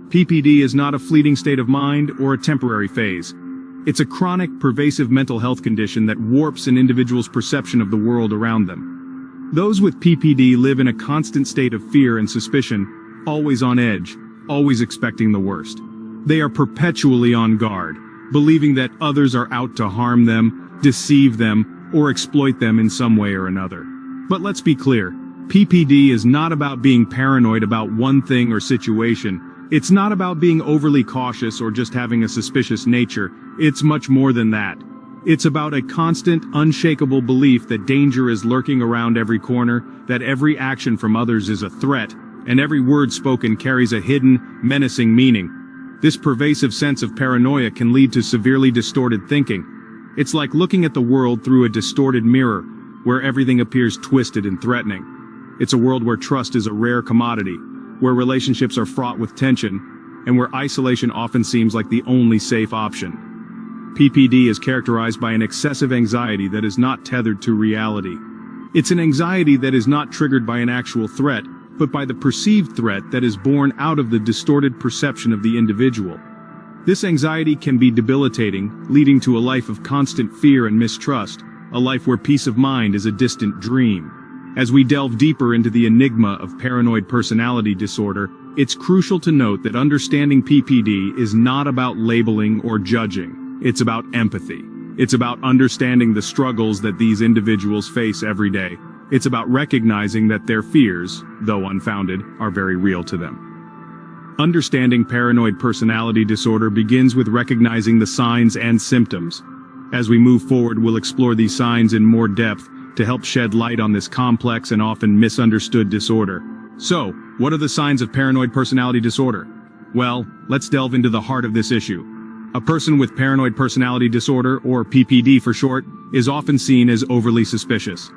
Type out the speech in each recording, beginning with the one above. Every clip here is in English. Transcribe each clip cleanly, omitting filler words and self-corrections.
PPD is not a fleeting state of mind or a temporary phase. It's a chronic, pervasive mental health condition that warps an individual's perception of the world around them. Those with PPD live in a constant state of fear and suspicion, always on edge, always expecting the worst. They are perpetually on guard, believing that others are out to harm them, deceive them, or exploit them in some way or another. But let's be clear, PPD is not about being paranoid about one thing or situation. It's not about being overly cautious or just having a suspicious nature. It's much more than that. It's about a constant, unshakable belief that danger is lurking around every corner, that every action from others is a threat, and every word spoken carries a hidden, menacing meaning. This pervasive sense of paranoia can lead to severely distorted thinking. It's like looking at the world through a distorted mirror, where everything appears twisted and threatening. It's a world where trust is a rare commodity, where relationships are fraught with tension, and where isolation often seems like the only safe option. PPD is characterized by an excessive anxiety that is not tethered to reality. It's an anxiety that is not triggered by an actual threat, but by the perceived threat that is born out of the distorted perception of the individual. This anxiety can be debilitating, leading to a life of constant fear and mistrust, a life where peace of mind is a distant dream. As we delve deeper into the enigma of paranoid personality disorder, it's crucial to note that understanding PPD is not about labeling or judging. It's about empathy. It's about understanding the struggles that these individuals face every day. It's about recognizing that their fears, though unfounded, are very real to them. Understanding paranoid personality disorder begins with recognizing the signs and symptoms. As we move forward, we'll explore these signs in more depth to help shed light on this complex and often misunderstood disorder. So, what are the signs of paranoid personality disorder? Well, let's delve into the heart of this issue. A person with paranoid personality disorder, or PPD for short, is often seen as overly suspicious.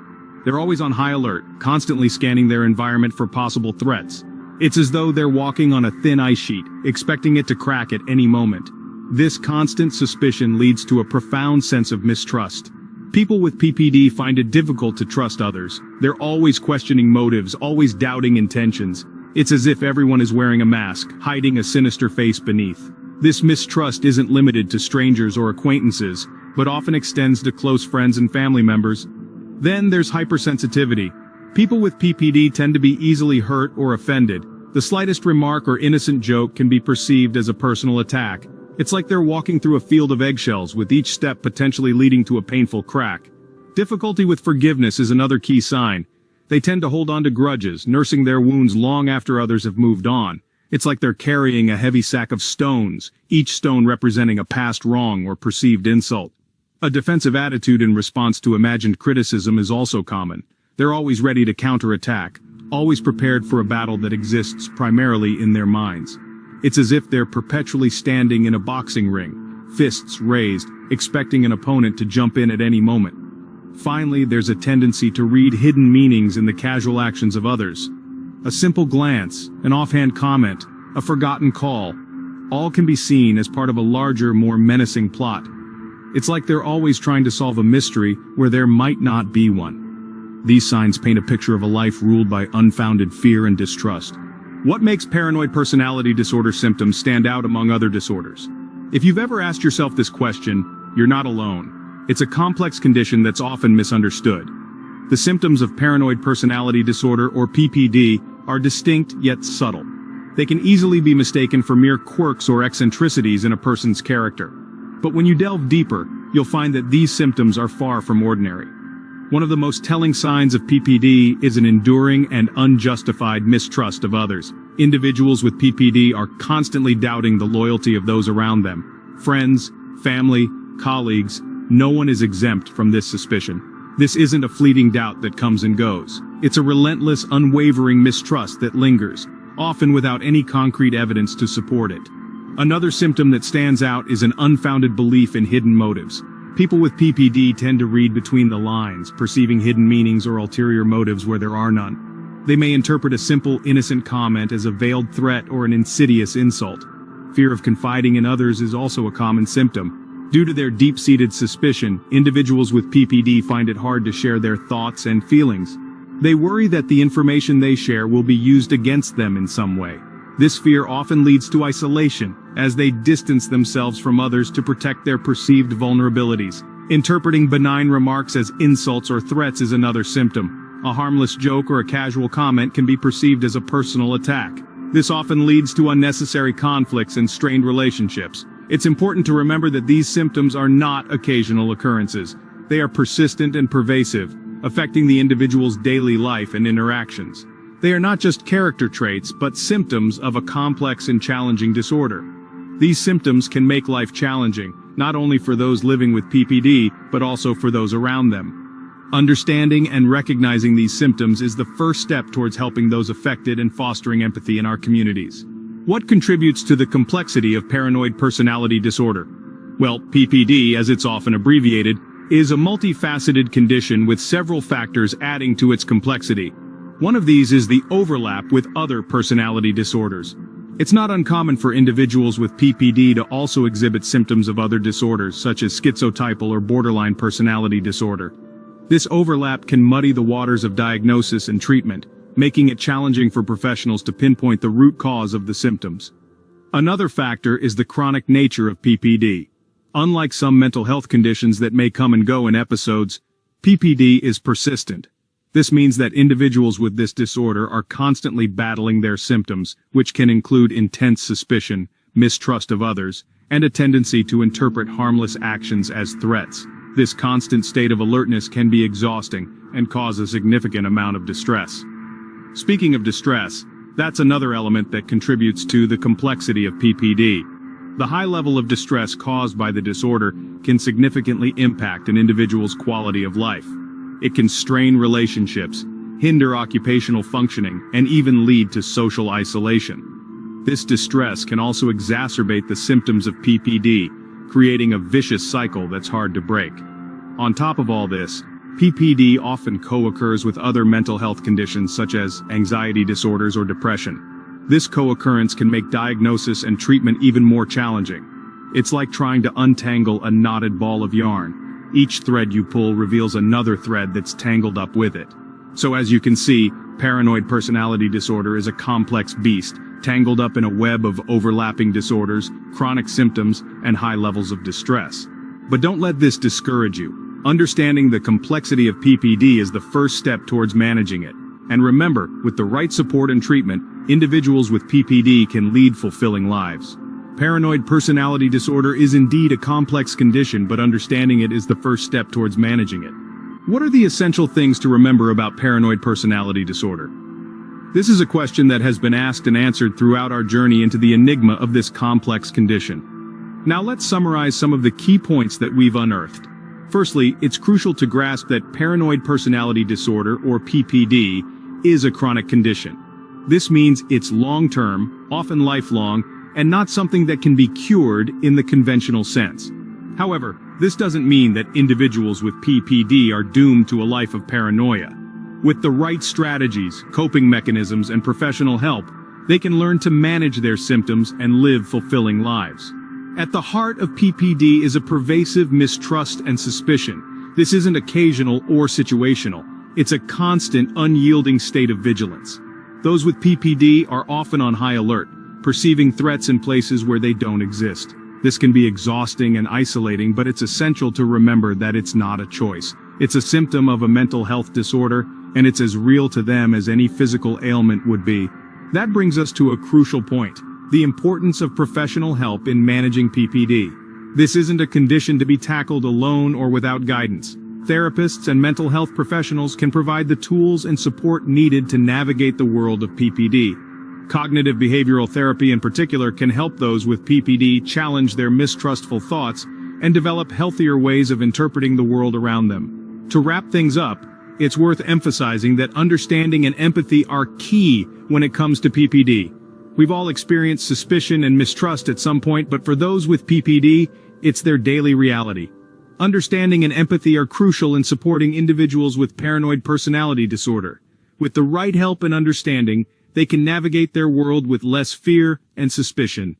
They're always on high alert, constantly scanning their environment for possible threats. It's as though they're walking on a thin ice sheet, expecting it to crack at any moment. This constant suspicion leads to a profound sense of mistrust. People with PPD find it difficult to trust others. They're always questioning motives, always doubting intentions. It's as if everyone is wearing a mask, hiding a sinister face beneath. This mistrust isn't limited to strangers or acquaintances, but often extends to close friends and family members. Then there's hypersensitivity. People with PPD tend to be easily hurt or offended. The slightest remark or innocent joke can be perceived as a personal attack. It's like they're walking through a field of eggshells, with each step potentially leading to a painful crack. Difficulty with forgiveness is another key sign. They tend to hold on to grudges, nursing their wounds long after others have moved on. It's like they're carrying a heavy sack of stones, each stone representing a past wrong or perceived insult. A defensive attitude in response to imagined criticism is also common. They're always ready to counterattack, always prepared for a battle that exists primarily in their minds. It's as if they're perpetually standing in a boxing ring, fists raised, expecting an opponent to jump in at any moment. Finally, there's a tendency to read hidden meanings in the casual actions of others. A simple glance, an offhand comment, a forgotten call, all can be seen as part of a larger, more menacing plot. It's like they're always trying to solve a mystery where there might not be one. These signs paint a picture of a life ruled by unfounded fear and distrust. What makes paranoid personality disorder symptoms stand out among other disorders? If you've ever asked yourself this question, you're not alone. It's a complex condition that's often misunderstood. The symptoms of paranoid personality disorder, or PPD, are distinct yet subtle. They can easily be mistaken for mere quirks or eccentricities in a person's character. But when you delve deeper, you'll find that these symptoms are far from ordinary. One of the most telling signs of PPD is an enduring and unjustified mistrust of others. Individuals with PPD are constantly doubting the loyalty of those around them. Friends, family, colleagues, no one is exempt from this suspicion. This isn't a fleeting doubt that comes and goes. It's a relentless, unwavering mistrust that lingers, often without any concrete evidence to support it. Another symptom that stands out is an unfounded belief in hidden motives. People with PPD tend to read between the lines, perceiving hidden meanings or ulterior motives where there are none. They may interpret a simple, innocent comment as a veiled threat or an insidious insult. Fear of confiding in others is also a common symptom. Due to their deep-seated suspicion, individuals with PPD find it hard to share their thoughts and feelings. They worry that the information they share will be used against them in some way. This fear often leads to isolation, as they distance themselves from others to protect their perceived vulnerabilities. Interpreting benign remarks as insults or threats is another symptom. A harmless joke or a casual comment can be perceived as a personal attack. This often leads to unnecessary conflicts and strained relationships. It's important to remember that these symptoms are not occasional occurrences. They are persistent and pervasive, affecting the individual's daily life and interactions. They are not just character traits, but symptoms of a complex and challenging disorder. These symptoms can make life challenging, not only for those living with PPD, but also for those around them. Understanding and recognizing these symptoms is the first step towards helping those affected and fostering empathy in our communities. What contributes to the complexity of paranoid personality disorder? Well, PPD, as it's often abbreviated, is a multifaceted condition with several factors adding to its complexity. One of these is the overlap with other personality disorders. It's not uncommon for individuals with PPD to also exhibit symptoms of other disorders, such as schizotypal or borderline personality disorder. This overlap can muddy the waters of diagnosis and treatment, making it challenging for professionals to pinpoint the root cause of the symptoms. Another factor is the chronic nature of PPD. Unlike some mental health conditions that may come and go in episodes, PPD is persistent. This means that individuals with this disorder are constantly battling their symptoms, which can include intense suspicion, mistrust of others, and a tendency to interpret harmless actions as threats. This constant state of alertness can be exhausting and cause a significant amount of distress. Speaking of distress, that's another element that contributes to the complexity of PPD. The high level of distress caused by the disorder can significantly impact an individual's quality of life. It can strain relationships, hinder occupational functioning, and even lead to social isolation. This distress can also exacerbate the symptoms of PPD, creating a vicious cycle that's hard to break. On top of all this, PPD often co-occurs with other mental health conditions such as anxiety disorders or depression. This co-occurrence can make diagnosis and treatment even more challenging. It's like trying to untangle a knotted ball of yarn. Each thread you pull reveals another thread that's tangled up with it. So as you can see, paranoid personality disorder is a complex beast, tangled up in a web of overlapping disorders, chronic symptoms, and high levels of distress. But don't let this discourage you. Understanding the complexity of PPD is the first step towards managing it. And remember, with the right support and treatment, individuals with PPD can lead fulfilling lives. Paranoid personality disorder is indeed a complex condition, but understanding it is the first step towards managing it. What are the essential things to remember about paranoid personality disorder? This is a question that has been asked and answered throughout our journey into the enigma of this complex condition. Now let's summarize some of the key points that we've unearthed. Firstly, it's crucial to grasp that paranoid personality disorder, or PPD, is a chronic condition. This means it's long-term, often lifelong, and not something that can be cured in the conventional sense. However, this doesn't mean that individuals with PPD are doomed to a life of paranoia. With the right strategies, coping mechanisms, and professional help, they can learn to manage their symptoms and live fulfilling lives. At the heart of PPD is a pervasive mistrust and suspicion. This isn't occasional or situational. It's a constant, unyielding state of vigilance. Those with PPD are often on high alert, perceiving threats in places where they don't exist. This can be exhausting and isolating, but it's essential to remember that it's not a choice. It's a symptom of a mental health disorder, and it's as real to them as any physical ailment would be. That brings us to a crucial point: the importance of professional help in managing PPD. This isn't a condition to be tackled alone or without guidance. Therapists and mental health professionals can provide the tools and support needed to navigate the world of PPD. Cognitive behavioral therapy in particular can help those with PPD challenge their mistrustful thoughts and develop healthier ways of interpreting the world around them. To wrap things up, it's worth emphasizing that understanding and empathy are key when it comes to PPD. We've all experienced suspicion and mistrust at some point, but for those with PPD, it's their daily reality. Understanding and empathy are crucial in supporting individuals with paranoid personality disorder. With the right help and understanding, they can navigate their world with less fear and suspicion.